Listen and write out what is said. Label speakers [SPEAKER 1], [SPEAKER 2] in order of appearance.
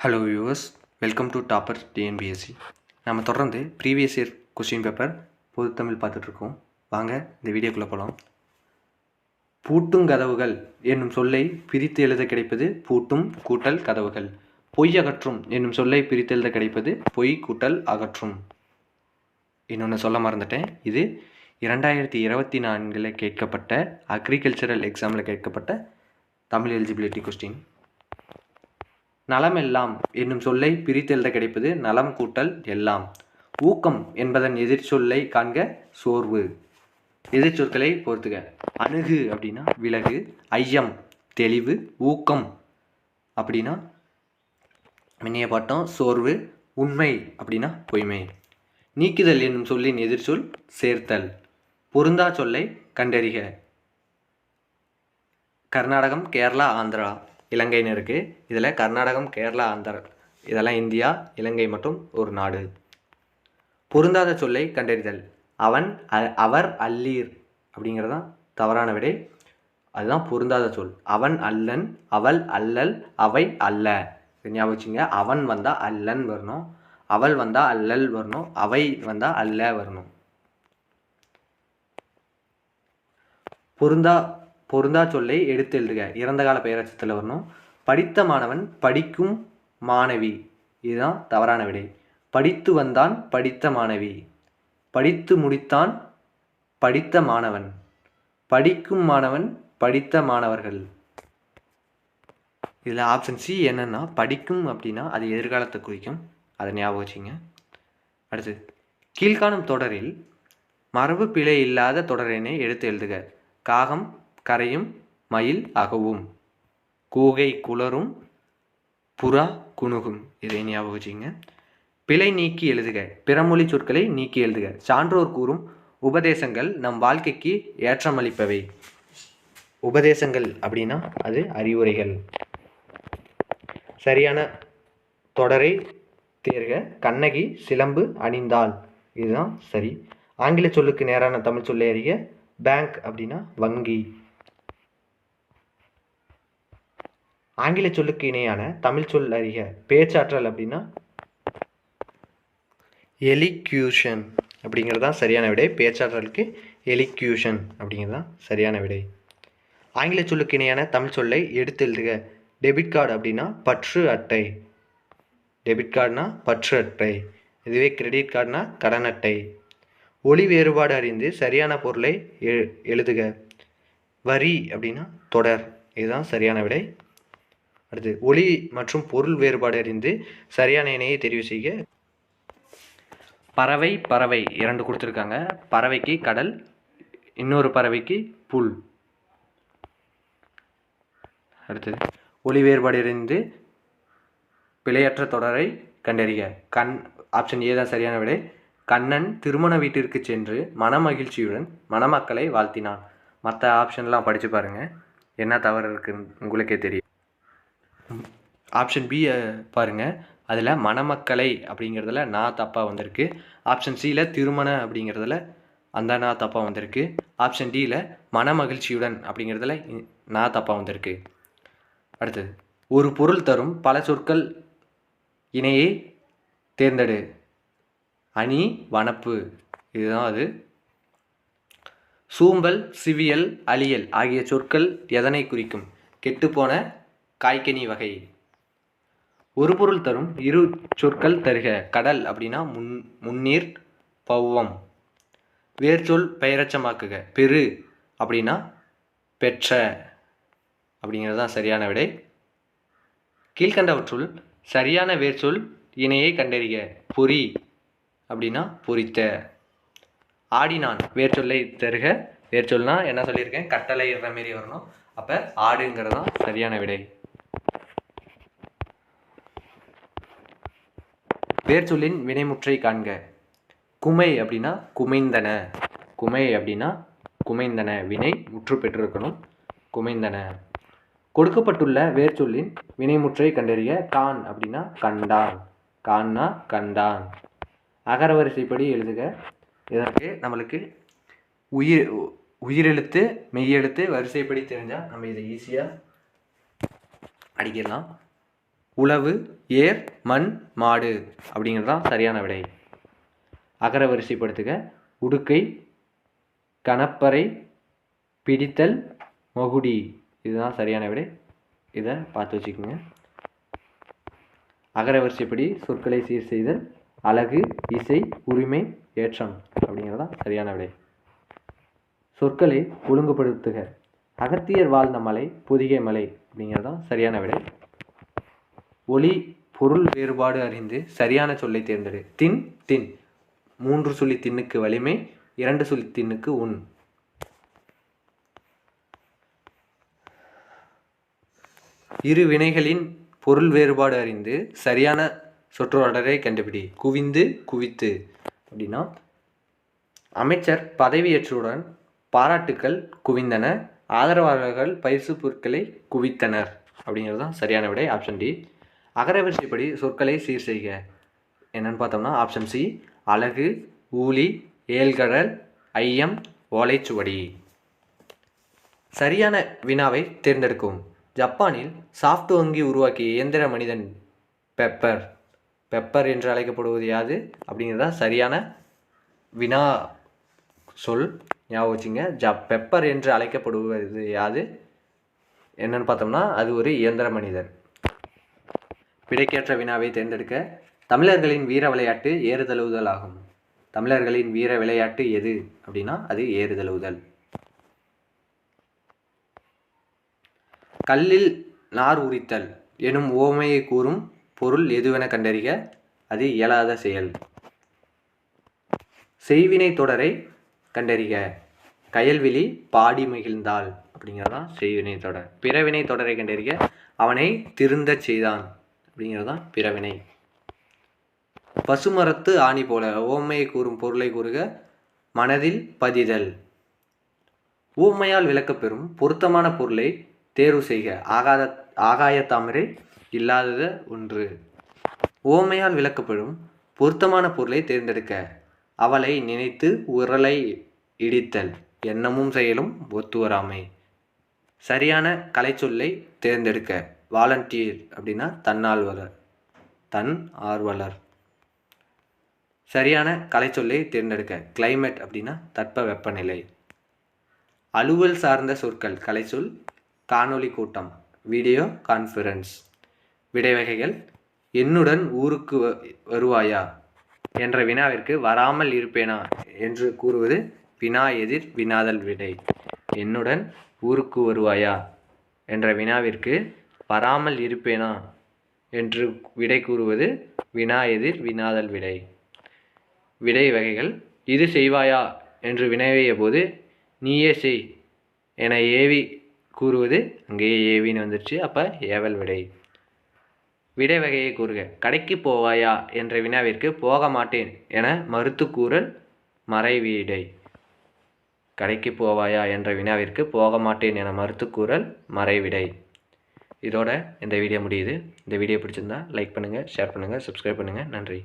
[SPEAKER 1] Hello viewers, welcome to topper TNPSC. நம்ம தொடர்ந்து previous year question paper பொதுத்தமிழ் பார்த்துட்ருக்கோம். வாங்க இந்த வீடியோக்குள்ளே போகலாம். பூட்டும் கதவுகள் என்னும் சொல்லை பிரித்து எழுத கிடைப்பது பூட்டும் கூட்டல் கதவுகள். பொய் அகற்றும் என்னும் சொல்லை பிரித்து எழுத கிடைப்பது பொய் கூட்டல் அகற்றும். இன்னொன்று சொல்ல மறந்துட்டேன், இது 2024 கேட்கப்பட்ட அக்ரிகல்ச்சரல் எக்ஸாமில் கேட்கப்பட்ட தமிழ் எலிஜிபிலிட்டி கொஸ்டின். நலமெல்லாம் என்னும் சொல்லை பிரித்தெழுத கிடைப்பது நலம் கூட்டல் எல்லாம். ஊக்கம் என்பதன் எதிர்ச்சொல்லை காண்க சோர்வு. எதிர்ச்சொற்களை பொறுத்துக. அணுகு அப்படின்னா விலகு, ஐயம் தெளிவு, ஊக்கம் அப்படின்னா மின்னிய பாட்டம் சோர்வு, உண்மை அப்படின்னா பொய்மை. நீக்குதல் என்னும் சொல்லின் எதிர்ச்சொல் சேர்த்தல். பொருந்தா சொல்லை கண்டறிக. கர்நாடகம், கேரளா, ஆந்திரா, இலங்கைன்னு இருக்குது. இதில் கர்நாடகம், கேரளா, ஆந்திரா இதெல்லாம் இந்தியா, இலங்கை மற்றும் ஒரு நாடு. பொருந்தாத சொல்லை கண்டறிதல். அவன், அவர், அல்லீர் அப்படிங்கிறது தான் தவறான விடை. அதுதான் பொருந்தாத சொல். அவன் அல்லன், அவள் அல்லல், அவை அல்ல. ஞாபகம் வச்சுங்க. அவன் வந்தால் அல்லன் வரணும், அவள் வந்தால் அல்லல் வரணும், அவை வந்தால் அல்ல வரணும். பொருந்தா சொல்லை எடுத்து எழுதுக. இறந்த கால பெயரச்சத்தில் வரணும். படித்த மாணவன், படிக்கும் மாணவி, இதுதான் தவறான விடை. படித்து வந்தான், படித்த மாணவி. படித்து முடித்தான், படித்த மாணவன். படிக்கும் மாணவன், படித்த மாணவர்கள். இதில் ஆப்ஷன் சி என்னன்னா, படிக்கும் அப்படின்னா அது எதிர்காலத்தை குறிக்கும். அதை ஞாபகம் வச்சுங்க. அடுத்து, கீழ்காணும் தொடரில் மரபு பிழை இல்லாத தொடரினை எடுத்து எழுதுக. காகம் கரையும், மயில் அகவும், கூகை குளரும், புறா குணுகும். இதை ஞாபகம் வச்சுங்க. பிழை நீக்கி எழுதுக. பிறமொழி சொற்களை நீக்கி எழுதுக. சான்றோர் கூறும் உபதேசங்கள் நம் வாழ்க்கைக்கு ஏற்றமளிப்பவை. உபதேசங்கள் அப்படின்னா அது அறிவுரைகள். சரியான தொடரை தேர்க. கண்ணகி சிலம்பு அணிந்தாள், இதுதான் சரி. ஆங்கில சொல்லுக்கு நேரான தமிழ் சொல்லை அறிக. பேங்க் அப்படின்னா வங்கி. ஆங்கில சொல்லுக்கு இணையான தமிழ் சொல் அறிக. பேச்சாற்றல் அப்படின்னா எலிக்யூஷன் அப்படிங்கிறது தான் சரியான விடை. பேச்சாற்றலுக்கு எலிக்யூஷன் அப்படிங்கிறது தான் சரியான விடை. ஆங்கில சொல்லுக்கு இணையான தமிழ் சொல்லை எடுத்து எழுதுக. டெபிட் கார்டு அப்படின்னா பற்று அட்டை. டெபிட் கார்டுனா பற்று அட்டை. இதுவே கிரெடிட் கார்டுனா கடன் அட்டை. ஒலி வேறுபாடு அறிந்து சரியான பொருளை எழுதுக. வரி அப்படின்னா தொடர், இதுதான் சரியான விடை. அடுத்து, ஒலி மற்றும் பொருள் வேறுபாடு அறிந்து சரியான இணையை தெரிவு செய்க. பறவை பறவை இரண்டு கொடுத்துருக்காங்க. பறவைக்கு கடல், இன்னொரு பறவைக்கு புல். அடுத்தது, ஒலி வேறுபாடு அறிந்து பிழையற்ற தொடரை கண்டறிக. ஆப்ஷன் ஏ தான் சரியான விடை. கண்ணன் திருமண வீட்டிற்கு சென்று மனமகிழ்ச்சியுடன் மணமக்களை வாழ்த்தினான். மற்ற ஆப்ஷன்லாம் படித்து பாருங்கள், என்ன தவறு இருக்குன்னு உங்களுக்கே தெரியும். ஆப்ஷன் பி பாருங்கள், அதில் மணமக்களை அப்படிங்கிறதுல நான் தப்பாக வந்திருக்கு. ஆப்ஷன் சியில் திருமண அப்படிங்கிறதுல அந்த நான் தப்பாக வந்திருக்கு. ஆப்ஷன் டியில் மனமகிழ்ச்சியுடன் அப்படிங்கிறதுல நான் தப்பாக வந்திருக்கு. அடுத்தது, ஒரு பொருள் தரும் பல சொற்கள் இணையை தேர்ந்தெடு. அணி, வனப்பு, இதுதான் அது. சூம்பல், சிவியல், அழியல் ஆகிய சொற்கள் எதனை குறிக்கும்? கெட்டுப்போன காய்கனி வகை. ஒரு பொருள் தரும் இரு சொற்கள் தருக. கடல் அப்படின்னா முன்னீர், பௌவம். வேர்ச்சொல் பெயரச்சமாக்குக. பெரு அப்படின்னா பெற்ற அப்படிங்கிறது தான் சரியான விடை. கீழ்கண்டவற்றுள் சரியான வேர்ச்சொல் இணையை கண்டறிக. பொறி அப்படின்னா பொறித்த. ஆடினான் வேர்ச்சொல்லை தருக. வேர்ச்சொல்னா என்ன சொல்லியிருக்கேன், கட்டளை இடுற மாரி வரணும். அப்போ ஆடுங்கிறது தான் சரியான விடை. வேர்ச்சொல்லின் வினைமுற்றை காண்க. குமை அப்படின்னா குமைந்தன. குமை அப்படின்னா குமைந்தன. வினை முற்று பெற்றிருக்கணும், குமைந்தன. கொடுக்கப்பட்டுள்ள வேர்ச்சொல்லின் வினைமுற்றை கண்டறிய. கான் அப்படின்னா கண்டான். கான்னா கண்டான். அகரவரிசைப்படி எழுதுக. இதற்கு நம்மளுக்கு உயிரெழுத்து மெய்யெழுத்து வரிசைப்படி தெரிஞ்சால் நம்ம இதை ஈஸியாக அடிக்கிடலாம். உழவு, ஏர், மண், மாடு அப்படிங்கிறது தான் சரியான விடை. அகர வரிசைப்படுத்துக. உடுக்கை, கணப்பறை, பிடித்தல், மகுடி இதுதான் சரியான விடை. இதை பார்த்து வச்சுக்கோங்க. அகர வரிசைப்படி சொற்களை சீர் செய்தல், அழகு, இசை, உரிமை, ஏற்றம் அப்படிங்கிறது தான் சரியான விடை. சொற்களை ஒழுங்குபடுத்துக. அகத்தியர் வாழ்ந்த மலை, பொதிகை மலை அப்படிங்கிறது தான் சரியான விடை. ஒளி பொருள் வேறுபாடு அறிந்து சரியான சொல்லை தேர்ந்தெடு. தின், தின் 3 சொல்லி திண்ணுக்கு வலிமை, 2 சொல்லி திண்ணுக்கு உண். இரு வினைகளின் பொருள் வேறுபாடு அறிந்து சரியான சொற்றொடரை கண்டுபிடி. குவிந்து, குவித்து அப்படின்னா அமைச்சர் பதவியேற்றவுடன் பாராட்டுக்கள் குவிந்தன, ஆதரவாளர்கள் பரிசு பொருட்களை குவித்தனர் அப்படிங்கிறது தான் சரியான விடை. Option D. அகரவரிசைப்படி சொற்களை சீர் செய்க. என்னன்னு பார்த்தோம்னா ஆப்ஷன் சி. அழகு, ஊழி, ஏழ்கடல், ஐயம், ஓலைச்சுவடி. சரியான வினாவை தேர்ந்தெடுக்கும். ஜப்பானில் சாஃப்ட் வங்கி உருவாக்கிய இயந்திர மனிதன் பெப்பர். பெப்பர் என்று அழைக்கப்படுவது யாது அப்படிங்கிறதா சரியான வினா சொல். ஞாபகம் வச்சுங்க. பெப்பர் என்று அழைக்கப்படுவது யாது என்னன்னு பார்த்தோம்னா அது ஒரு இயந்திர மனிதன். விடைக்கேற்ற வினாவை தேர்ந்தெடுக்க. தமிழர்களின் வீர விளையாட்டு ஏறுதழுவுதல் ஆகும். தமிழர்களின் வீர விளையாட்டு எது அப்படின்னா அது ஏறுதழுவுதல். கல்லில் நார் உரித்தல் எனும் ஓமையை கூறும் பொருள் எதுவென கண்டறிக. அது இயலாத செயல். செய்வினை தொடரை கண்டறிக. கயல்விழி பாடி மகிழ்ந்தாள் அப்படிங்கிறதான் செய்வினை தொடர். பிறவினை தொடரை கண்டறிக. அவனை திருந்தச் செய்தான் அப்படிங்கிறதான் பிறவினை. பசுமரத்து ஆணி போல ஓமையை கூறும் பொருளை கூறுக. மனதில் பதிதல். ஊமையால் விளக்கப்பெறும் பொருத்தமான பொருளை தேர்வு செய்க. ஆகாயத்தாமரை இல்லாதது ஒன்று. ஓமையால் விளக்கப்படும் பொருத்தமான பொருளை தேர்ந்தெடுக்க. அவளை நினைத்து உரலை இடித்தல். எண்ணமும் செயலும் ஒத்து வராமை. சரியான கலைச்சொல்லை தேர்ந்தெடுக்க. வாலண்டியர் அப்படின்னா தன்னார்வலர், தன் ஆர்வலர். சரியான கலைச்சொல்லை தேர்ந்தெடுக்க. கிளைமேட் அப்படின்னா தட்ப வெப்பநிலை. அலுவல் சார்ந்த சொற்கள் கலைச்சொல். காணொளி கூட்டம், வீடியோ கான்ஃபரன்ஸ். விடைவகைகள். என்னுடன் ஊருக்கு வருவாயா என்ற வினாவிற்கு வராமல் இருப்பேனா என்று கூறுவது வினா எதிர் வினாதல் விடை. என்னுடன் ஊருக்கு வருவாயா என்ற வினாவிற்கு வராமல் இருப்பேனா என்று விடை கூறுவது வினா எதிர் வினாதல் விடை. விடை வகைகள். இது செய்வாயா என்று வினவிய போது நீயே செய் என ஏவி கூறுவது அங்கேயே ஏவின்னு வந்துடுச்சு, அப்போ ஏவல் விடை. விடை வகையை கூறுக. கடைக்கு போவாயா என்ற வினாவிற்கு போக மாட்டேன் என மறுத்து கூறல் மறைவிடை. கடைக்கு போவாயா என்ற வினாவிற்கு போக மாட்டேன் என மறுத்து கூறல் மறைவிடை. இதோட இந்த வீடியோ முடியுது. இந்த வீடியோ பிடிச்சிருந்தா லைக் பண்ணுங்கள், ஷேர் பண்ணுங்கள், சப்ஸ்கிரைப் பண்ணுங்கள். நன்றி.